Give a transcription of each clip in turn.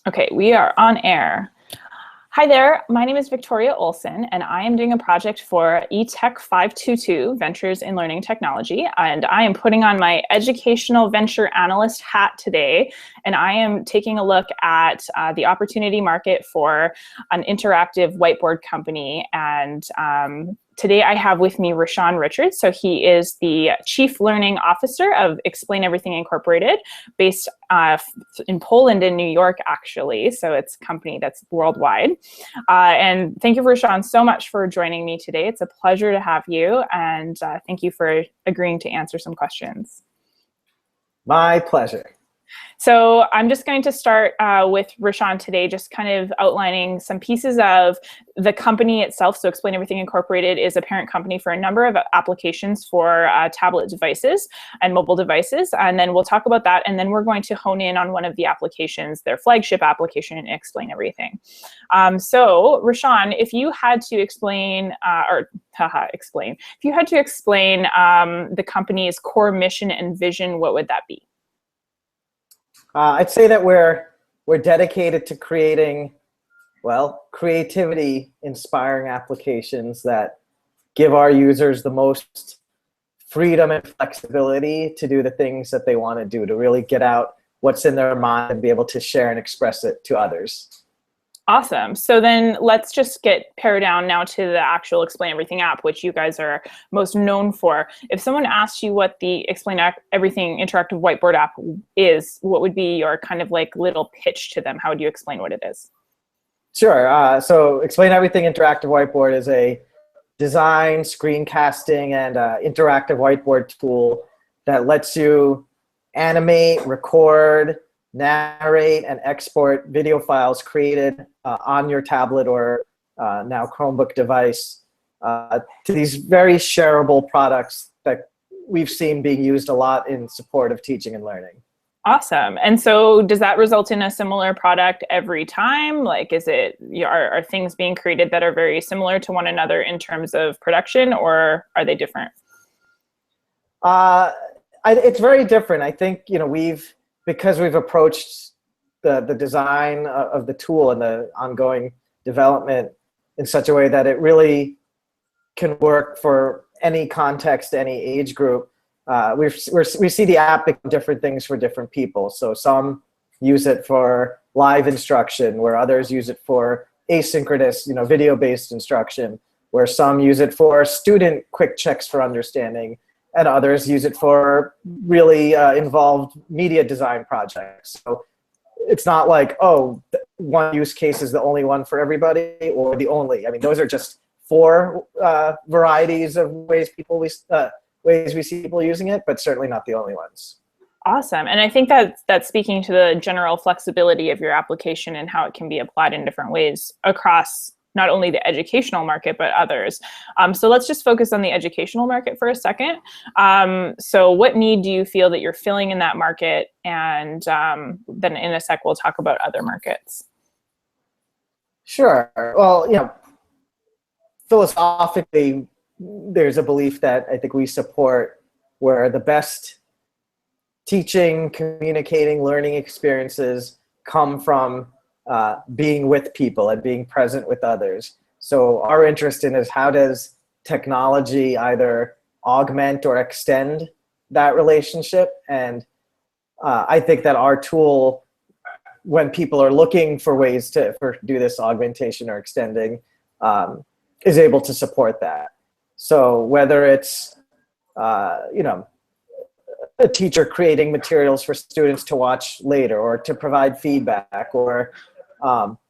Okay, we are on air. Hi there, my name is Victoria Olson, and I am doing a project for ETEC 522, Ventures in Learning Technology, and I am putting on my educational venture analyst hat today, and I am taking a look at the opportunity market for an interactive whiteboard company, and today I have with me Reshan Richards. So he is the Chief Learning Officer of Explain Everything Incorporated, based in Poland and New York, actually. So it's a company that's worldwide. And thank you, Reshan, so much for joining me today. It's a pleasure to have you, and thank you for agreeing to answer some questions. My pleasure. So I'm just going to start with Reshan today, just kind of outlining some pieces of the company itself. So Explain Everything Incorporated is a parent company for a number of applications for tablet devices and mobile devices. And then we'll talk about that. And then we're going to hone in on one of the applications, their flagship application, and Explain Everything. So Reshan, if you had to explain, if you had to explain the company's core mission and vision, what would that be? I'd say that we're dedicated to creating, well, creativity-inspiring applications that give our users the most freedom and flexibility to do the things that they want to do, to really get out what's in their mind and be able to share and express it to others. Awesome. So then let's just get pared down now to the actual Explain Everything app, which you guys are most known for. If someone asked you what the Explain Everything interactive whiteboard app is, what would be your kind of like little pitch to them? How would you explain what it is? Sure. So Explain Everything interactive whiteboard is a design, screencasting, and interactive whiteboard tool that lets you animate, record, narrate, and export video files created on your tablet or now Chromebook device to these very shareable products that we've seen being used a lot in support of teaching and learning. Awesome. And so does that result in a similar product every time? Like, are things being created that are very similar to one another in terms of production, or are they different? It's very different. I think, because we've approached the design of the tool and the ongoing development in such a way that it really can work for any context, any age group, we see the app become different things for different people. So some use it for live instruction, where others use it for asynchronous, video-based instruction, where some use it for student quick checks for understanding, and others use it for really involved media design projects. So it's not like, oh, one use case is the only one for everybody, or the only. I mean, those are just four varieties of ways we see people using it, but certainly not the only ones. Awesome. And I think that's speaking to the general flexibility of your application and how it can be applied in different ways across not only the educational market, but others. So let's just focus on the educational market for a second. So what need do you feel that you're filling in that market? And then in a sec, we'll talk about other markets. Sure. Well, philosophically, there's a belief that I think we support, where the best teaching, communicating, learning experiences come from being with people and being present with others. So our interest in is, how does technology either augment or extend that relationship? And I think that our tool, when people are looking for ways to do this augmentation or extending, is able to support that. So whether it's a teacher creating materials for students to watch later, or to provide feedback, or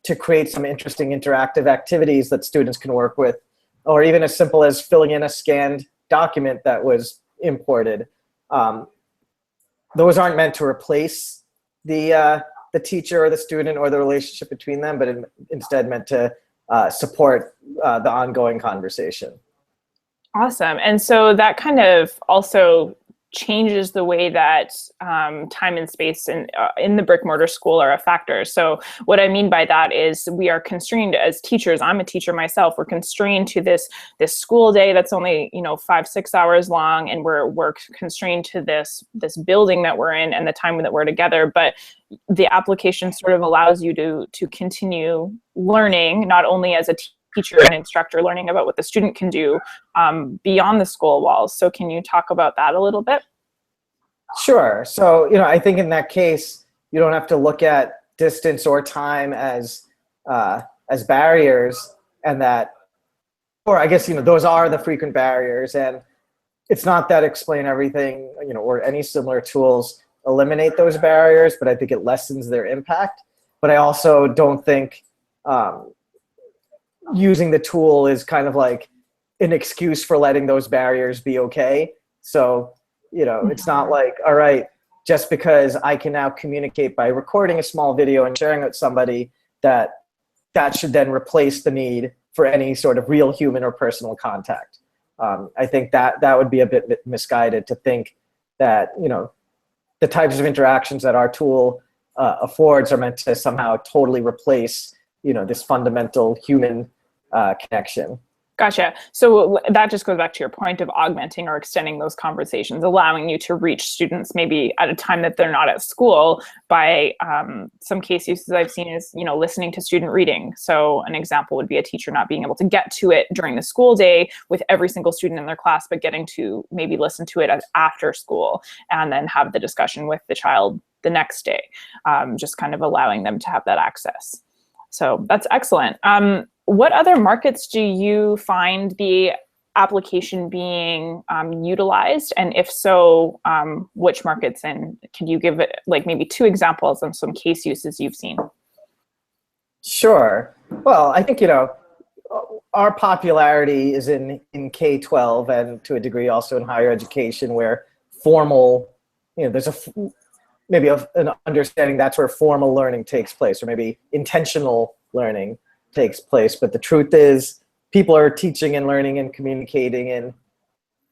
to create some interesting interactive activities that students can work with, or even as simple as filling in a scanned document that was imported. Those aren't meant to replace the teacher or the student or the relationship between them, but instead meant to support the ongoing conversation. Awesome. And so that kind of also changes the way that time and space in the brick mortar school are a factor. So what I mean by that is we are constrained as teachers. I'm a teacher myself. We're constrained to this school day that's only 5-6 hours long, and we're constrained to this building that we're in and the time that we're together. But the application sort of allows you to continue learning, not only as a teacher and instructor learning about what the student can do beyond the school walls. So can you talk about that a little bit? Sure. So, I think in that case, you don't have to look at distance or time as barriers, and that, or I guess, those are the frequent barriers. And it's not that Explain Everything, or any similar tools eliminate those barriers, but I think it lessens their impact. But I also don't think using the tool is kind of like an excuse for letting those barriers be okay. So, it's not like, all right, just because I can now communicate by recording a small video and sharing it with somebody, that should then replace the need for any sort of real human or personal contact. I think that would be a bit misguided to think that, the types of interactions that our tool affords are meant to somehow totally replace, this fundamental human connection. Gotcha. So that just goes back to your point of augmenting or extending those conversations, allowing you to reach students maybe at a time that they're not at school by some case uses I've seen is, listening to student reading. So an example would be a teacher not being able to get to it during the school day with every single student in their class, but getting to maybe listen to it after school and then have the discussion with the child the next day, just kind of allowing them to have that access. So that's excellent. What other markets do you find the application being utilized? And if so, which markets? And can you give it like maybe 2 examples of some case uses you've seen? Sure. Well, I think, our popularity is in K-12 and to a degree also in higher education, where formal, there's maybe an understanding that's where formal learning takes place, or maybe intentional learning takes place. But the truth is, people are teaching and learning and communicating in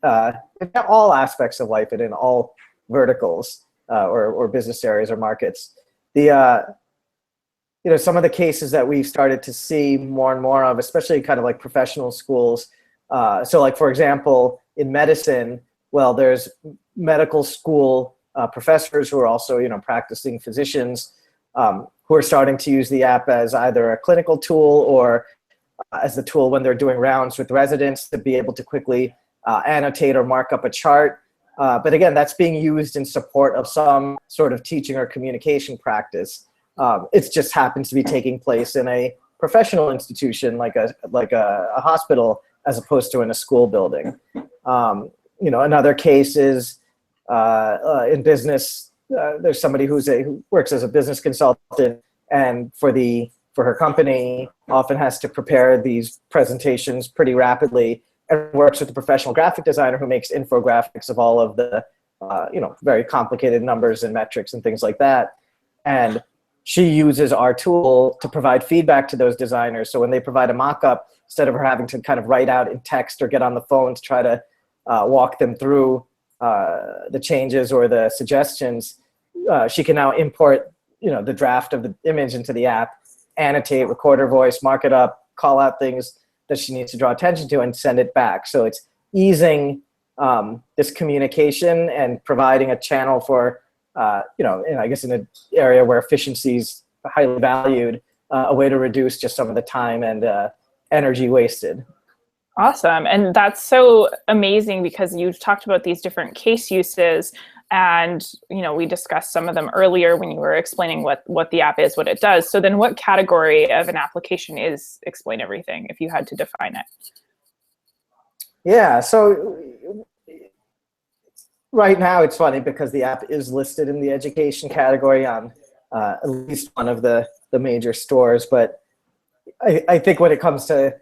all aspects of life and in all verticals or business areas or markets. Some of the cases that we've started to see more and more of, especially kind of like professional schools. So like, for example, in medicine, well, there's medical school professors who are also, practicing physicians who are starting to use the app as either a clinical tool or as the tool when they're doing rounds with residents to be able to quickly annotate or mark up a chart. But again, that's being used in support of some sort of teaching or communication practice. It just happens to be taking place in a professional institution like a hospital as opposed to in a school building. Another case is in business. There's somebody who works as a business consultant, and for her company often has to prepare these presentations pretty rapidly, and works with a professional graphic designer who makes infographics of all of the very complicated numbers and metrics and things like that. And she uses our tool to provide feedback to those designers. So when they provide a mock-up, instead of her having to kind of write out in text or get on the phone to try to walk them through the changes or the suggestions, she can now import the draft of the image into the app, annotate, record her voice, mark it up, call out things that she needs to draw attention to, and send it back. So it's easing this communication and providing a channel for, I guess in an area where efficiency is highly valued, a way to reduce just some of the time and energy wasted. Awesome. And that's so amazing because you've talked about these different case uses, and we discussed some of them earlier when you were explaining what the app is, what it does. So then what category of an application is Explain Everything, if you had to define it? Yeah, so right now it's funny because the app is listed in the education category on at least one of the major stores, but I think when it comes to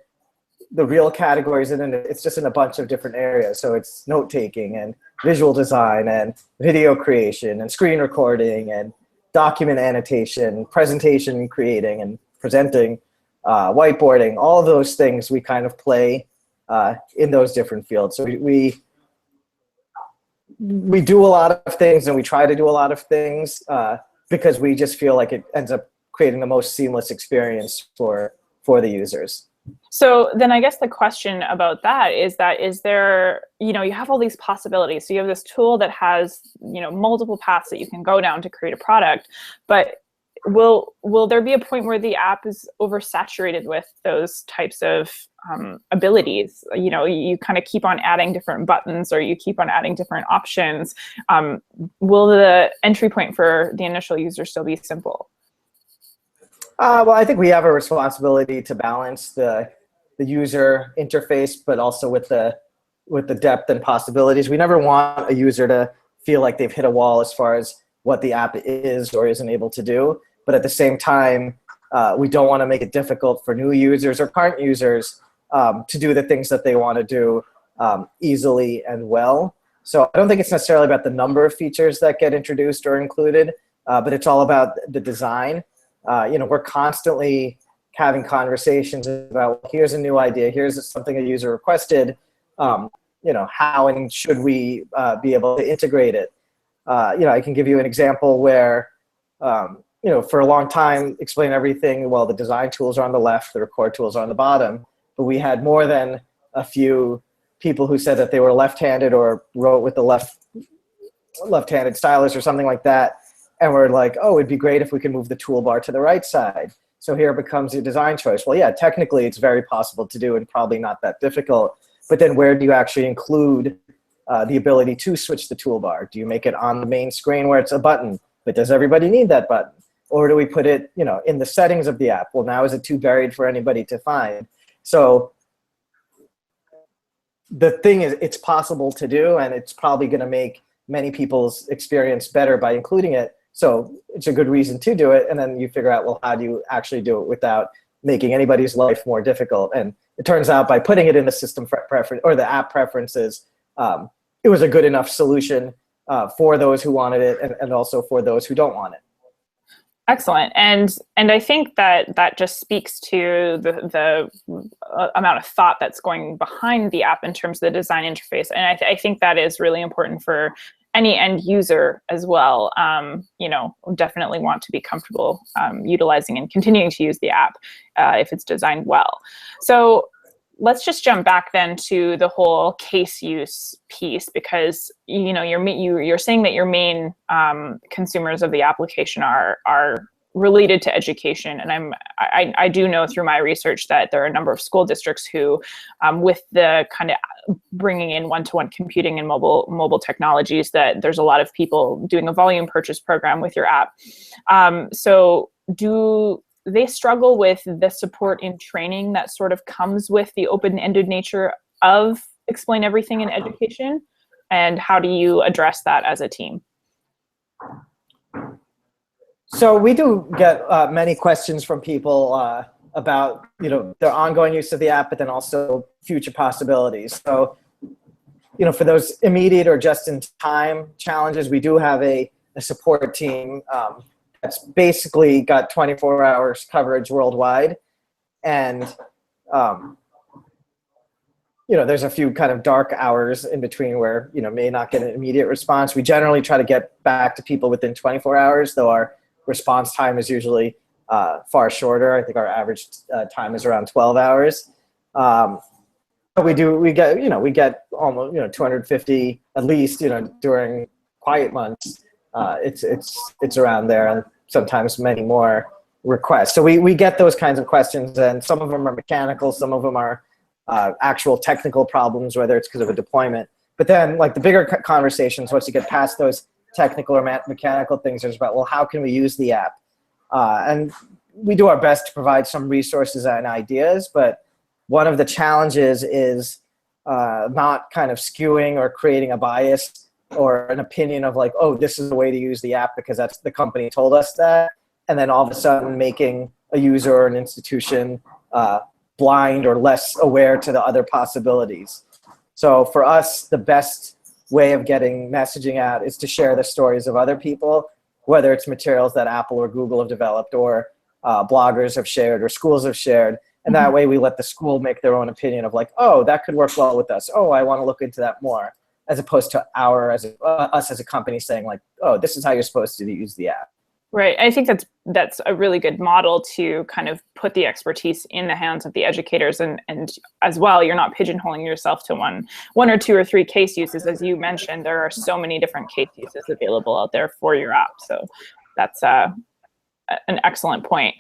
the real categories, and then it's just in a bunch of different areas. So it's note-taking and visual design and video creation and screen recording and document annotation, presentation creating and presenting, whiteboarding, all of those things we kind of play in those different fields. So we do a lot of things and we try to do a lot of things because we just feel like it ends up creating the most seamless experience for the users. So then I guess the question about that, is there, you have all these possibilities. So you have this tool that has, multiple paths that you can go down to create a product, but will there be a point where the app is oversaturated with those types of abilities? You kind of keep on adding different buttons, or you keep on adding different options. Will the entry point for the initial user still be simple? Well, I think we have a responsibility to balance the user interface, but also with the depth and possibilities. We never want a user to feel like they've hit a wall as far as what the app is or isn't able to do. But at the same time, we don't want to make it difficult for new users or current users to do the things that they want to do easily and well. So I don't think it's necessarily about the number of features that get introduced or included, but it's all about the design. We're constantly having conversations about, here's a new idea, here's something a user requested, how and should we be able to integrate it? I can give you an example where, for a long time, Explain Everything, well, the design tools are on the left, the record tools are on the bottom, but we had more than a few people who said that they were left-handed or wrote with the left-handed stylus or something like that. And we're like, oh, it'd be great if we could move the toolbar to the right side. So here it becomes a design choice. Well, yeah, technically it's very possible to do and probably not that difficult. But then where do you actually include the ability to switch the toolbar? Do you make it on the main screen where it's a button? But does everybody need that button? Or do we put it in the settings of the app? Well, now is it too varied for anybody to find? So the thing is, it's possible to do, and it's probably going to make many people's experience better by including it. So it's a good reason to do it. And then you figure out, well, how do you actually do it without making anybody's life more difficult? And it turns out by putting it in the system preference or the app preferences, it was a good enough solution for those who wanted it and also for those who don't want it. Excellent. And I think that just speaks to the amount of thought that's going behind the app in terms of the design interface. And I think that is really important for any end user as well. Definitely want to be comfortable utilizing and continuing to use the app if it's designed well. So let's just jump back then to the whole case use piece, because you're saying that your main consumers of the application are related to education, and I do know through my research that there are a number of school districts who, with the kind of bringing in one-to-one computing and mobile technologies, that there's a lot of people doing a volume purchase program with your app. So do they struggle with the support in training that sort of comes with the open-ended nature of Explain Everything in education? And how do you address that as a team? So we do get many questions from people about their ongoing use of the app, but then also future possibilities. So for those immediate or just-in-time challenges, we do have a support team that's basically got 24 hours coverage worldwide. And, there's a few kind of dark hours in between where, may not get an immediate response. We generally try to get back to people within 24 hours, though our response time is usually far shorter. I think our average time is around 12 hours. But we get almost, 250 at least, during quiet months. It's around there, and sometimes many more requests. So we get those kinds of questions, and some of them are mechanical, some of them are actual technical problems, whether it's because of a deployment. But then, like, the bigger conversations, once you get past those technical or mechanical things, is about, well, how can we use the app? And we do our best to provide some resources and ideas, but one of the challenges is not kind of skewing or creating a bias or an opinion of like, oh, this is the way to use the app because that's the company told us that, and then all of a sudden making a user or an institution blind or less aware to the other possibilities. So for us, the best way of getting messaging out is to share the stories of other people, whether it's materials that Apple or Google have developed or bloggers have shared or schools have shared. And that way we let the school make their own opinion of like, oh, that could work well with us. Oh, I want to look into that more. as opposed to us as a company saying like, oh, this is how you're supposed to use the app. Right. I think that's a really good model to kind of put the expertise in the hands of the educators, and as well, you're not pigeonholing yourself to one or two or three case uses. As you mentioned, there are so many different case uses available out there for your app. So that's an excellent point.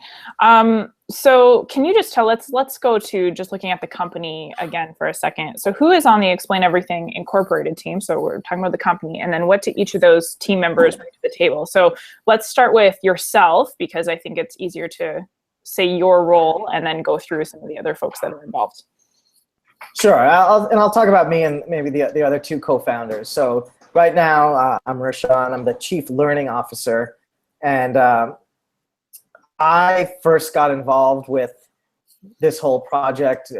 So can you just let's go to just looking at the company again for a second. So who is on the Explain Everything Incorporated team? So we're talking about the company, and then what do each of those team members bring to the table? So let's start with yourself, because I think it's easier to say your role and then go through some of the other folks that are involved. Sure, I'll talk about me and maybe the other two co-founders. So right now, I'm Reshan. I'm the Chief Learning Officer, and I first got involved with this whole project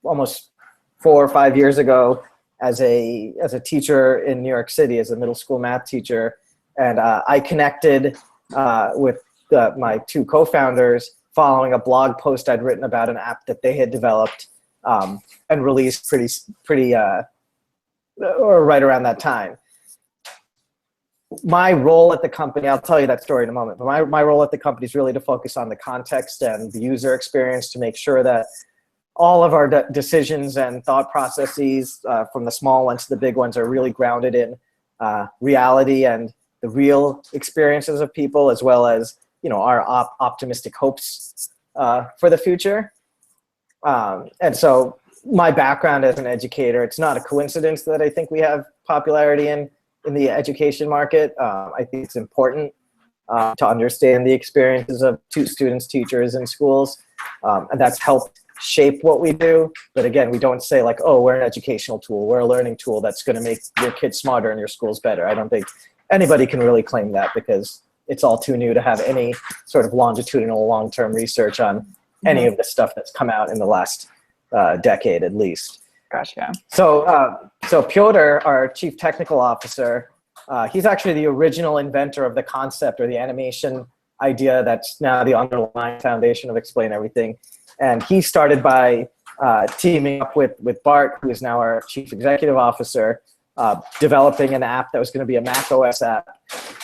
almost 4 or 5 years ago as a teacher in New York City, as a middle school math teacher. And I connected with my two co-founders following a blog post I'd written about an app that they had developed and released pretty or right around that time. My role at the company, I'll tell you that story in a moment, but my role at the company is really to focus on the context and the user experience, to make sure that all of our decisions and thought processes, from the small ones to the big ones, are really grounded in reality and the real experiences of people, as well as our optimistic hopes for the future. And so my background as an educator, it's not a coincidence that I think we have popularity in the education market. I think it's important to understand the experiences of students, teachers in schools, and that's helped shape what we do. But again, we don't say like, oh, we're an educational tool, we're a learning tool that's going to make your kids smarter and your schools better. I don't think anybody can really claim that, because it's all too new to have any sort of longitudinal, long-term research on any of the stuff that's come out in the last decade at least. Gotcha. So Piotr, our Chief Technical Officer, he's actually the original inventor of the concept or the animation idea that's now the underlying foundation of Explain Everything. And he started by teaming up with Bart, who is now our Chief Executive Officer, developing an app that was going to be a Mac OS app.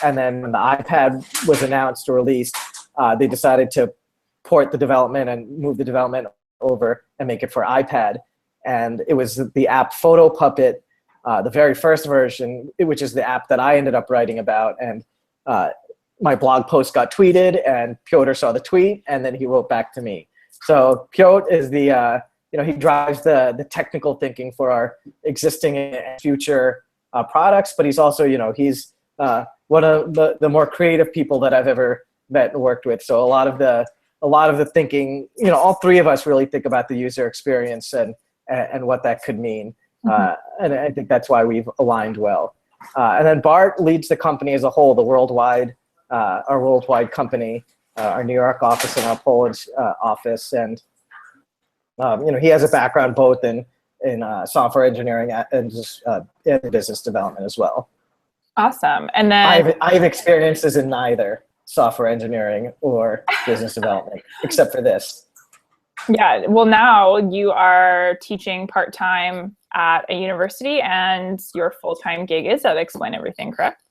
And then when the iPad was announced or released, they decided to port the development and move the development over and make it for iPad. And it was the app Photo Puppet, the very first version, which is the app that I ended up writing about. And my blog post got tweeted, and Piotr saw the tweet, and then he wrote back to me. So Piotr is he drives the technical thinking for our existing and future products, but he's also, he's one of the more creative people that I've ever met and worked with. So a lot of the thinking, all three of us really think about the user experience and what that could mean. And I think that's why we've aligned well. And then Bart leads the company as a whole, our worldwide company, our New York office and our Polish office. And, he has a background both in software engineering and just in business development as well. Awesome. And then I have experiences in neither software engineering or business development, except for this. Yeah, well, now you are teaching part-time at a university, and your full-time gig is at Explain Everything, correct?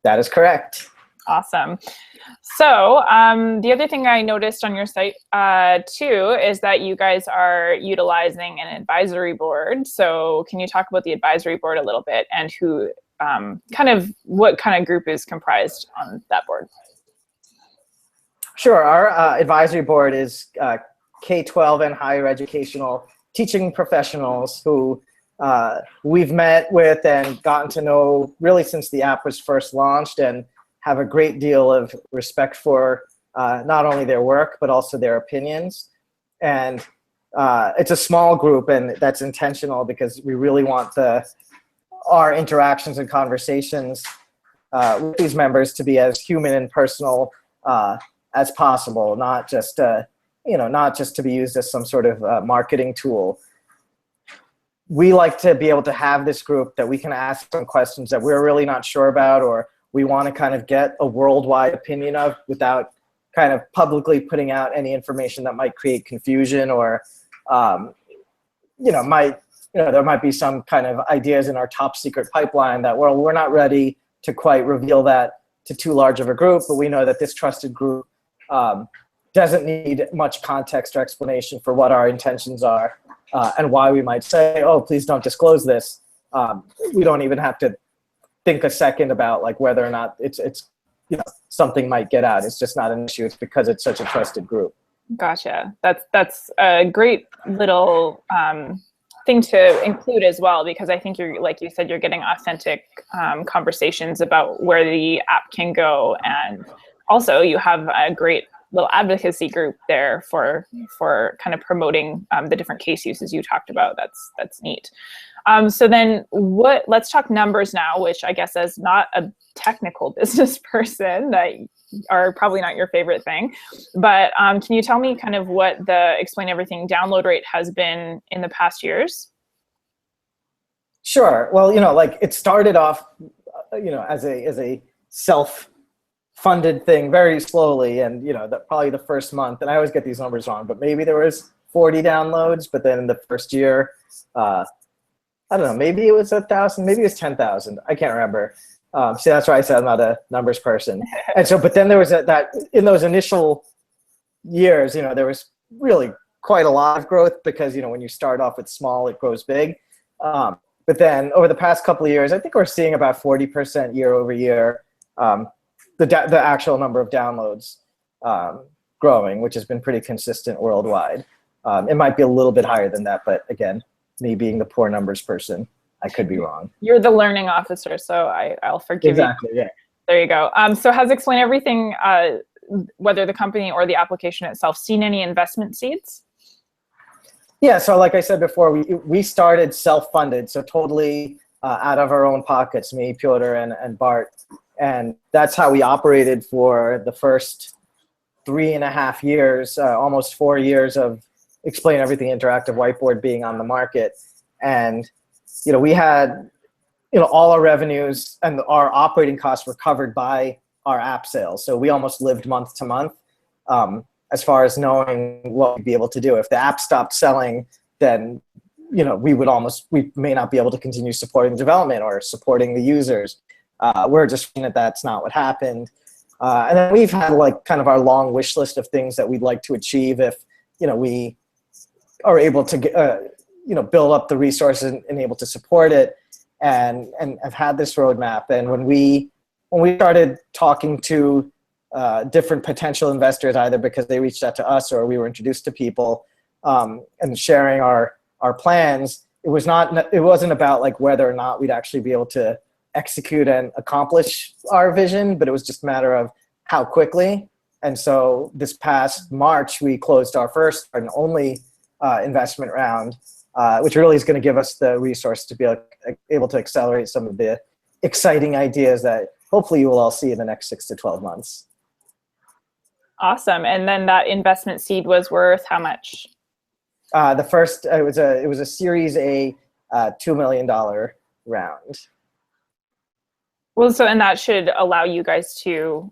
That is correct. Awesome. So the other thing I noticed on your site too is that you guys are utilizing an advisory board. So can you talk about the advisory board a little bit, and who what kind of group is comprised on that board? Sure. Our advisory board is K-12 and higher educational teaching professionals who we've met with and gotten to know really since the app was first launched, and have a great deal of respect for not only their work, but also their opinions. And it's a small group, and that's intentional, because we really want our interactions and conversations with these members to be as human and personal as possible, not just to be used as some sort of marketing tool. We like to be able to have this group that we can ask some questions that we're really not sure about, or we want to kind of get a worldwide opinion of, without kind of publicly putting out any information that might create confusion or might there might be some kind of ideas in our top secret pipeline that, well, we're not ready to quite reveal that to too large of a group, but we know that this trusted group doesn't need much context or explanation for what our intentions are and why we might say, oh, please don't disclose this. We don't even have to think a second about like whether or not it's something might get out. It's just not an issue. It's because it's such a trusted group. Gotcha. That's a great little thing to include as well, because I think you're, like you said, you're getting authentic conversations about where the app can go, and also you have a great little advocacy group there for kind of promoting the different case uses you talked about. That's neat. So then let's talk numbers now, which I guess as not a technical business person, that are probably not your favorite thing, but can you tell me kind of what the Explain Everything download rate has been in the past years? Sure. Well, like it started off, as a self-funded thing very slowly, and probably the first month, and I always get these numbers wrong, but maybe there was 40 downloads, but then in the first year, I don't know, maybe it was 1,000, maybe it was 10,000. I can't remember. See, that's why I said I'm not a numbers person. And so, but then there was that in those initial years, there was really quite a lot of growth because, when you start off with small, it grows big. But then over the past couple of years, I think we're seeing about 40% year over year, the actual number of downloads growing, which has been pretty consistent worldwide. It might be a little bit higher than that, but again, me being the poor numbers person, I could be wrong. You're the learning officer, so I'll forgive exactly, you. Yeah. There you go. So has Explain Everything, whether the company or the application itself, seen any investment seeds? Yeah, so like I said before, we started self-funded, so totally out of our own pockets, me, Piotr, and Bart. And that's how we operated for the first 3.5 years, almost 4 years of Explain Everything Interactive Whiteboard being on the market. And we had, all our revenues and our operating costs were covered by our app sales. So we almost lived month to month as far as knowing what we'd be able to do. If the app stopped selling, then, we may not be able to continue supporting the development or supporting the users. We're just seeing that that's not what happened. And then we've had like kind of our long wish list of things that we'd like to achieve if, we are able to get, build up the resources and able to support it, and have had this roadmap. And when we started talking to different potential investors, either because they reached out to us or we were introduced to people, and sharing our plans, it wasn't about like whether or not we'd actually be able to execute and accomplish our vision, but it was just a matter of how quickly. And so this past March, we closed our first and only investment round, which really is going to give us the resource to be able to accelerate some of the exciting ideas that hopefully you will all see in the next 6 to 12 months. Awesome. And then that investment seed was worth how much? The first, it was a Series A $2 million round. Well, and that should allow you guys to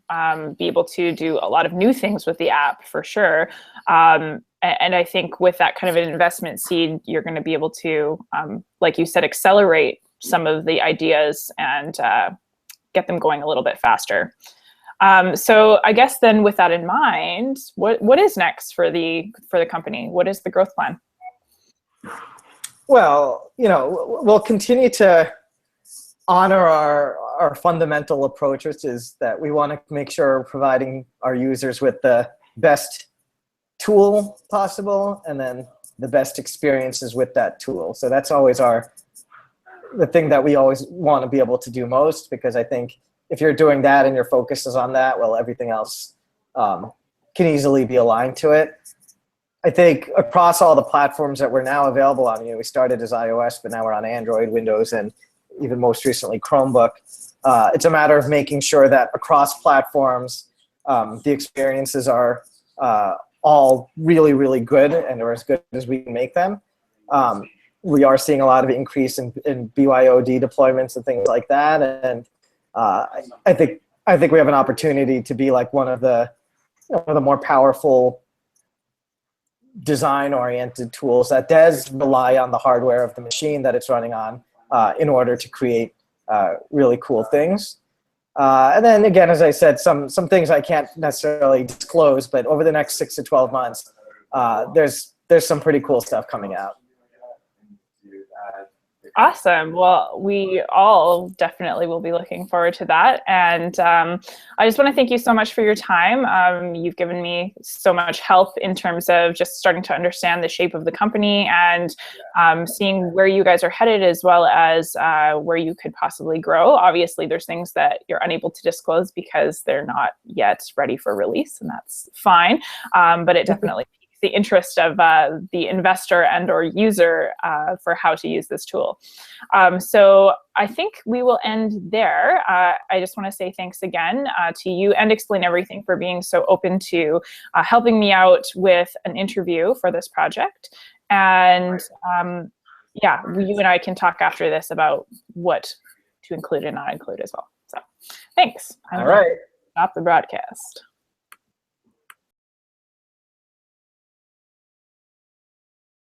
be able to do a lot of new things with the app for sure. And I think with that kind of an investment seed, you're going to be able to, like you said, accelerate some of the ideas and get them going a little bit faster. So I guess then with that in mind, what is next for the company? What is the growth plan? Well, we'll continue to honor our fundamental approach, which is that we want to make sure we're providing our users with the best tool possible and then the best experiences with that tool. So that's always the thing that we always want to be able to do most, because I think if you're doing that and your focus is on that, well, everything else can easily be aligned to it. I think across all the platforms that we're now available on, we started as iOS, but now we're on Android, Windows, and even most recently Chromebook. It's a matter of making sure that across platforms, the experiences are all really, really good and are as good as we can make them. We are seeing a lot of increase in BYOD deployments and things like that, and I think we have an opportunity to be like one of the more powerful design-oriented tools that does rely on the hardware of the machine that it's running on in order to create really cool things. And then again, as I said, some things I can't necessarily disclose, but over the next 6 to 12 months, there's some pretty cool stuff coming out. Awesome. Well, we all definitely will be looking forward to that. And I just want to thank you so much for your time. You've given me so much help in terms of just starting to understand the shape of the company and seeing where you guys are headed, as well as where you could possibly grow. Obviously, there's things that you're unable to disclose because they're not yet ready for release, and that's fine. But it definitely the interest of the investor and or user for how to use this tool. So I think we will end there. I just want to say thanks again to you and Explain Everything for being so open to helping me out with an interview for this project. And yeah, you and I can talk after this about what to include and not include as well. So thanks. All right. Stop the broadcast.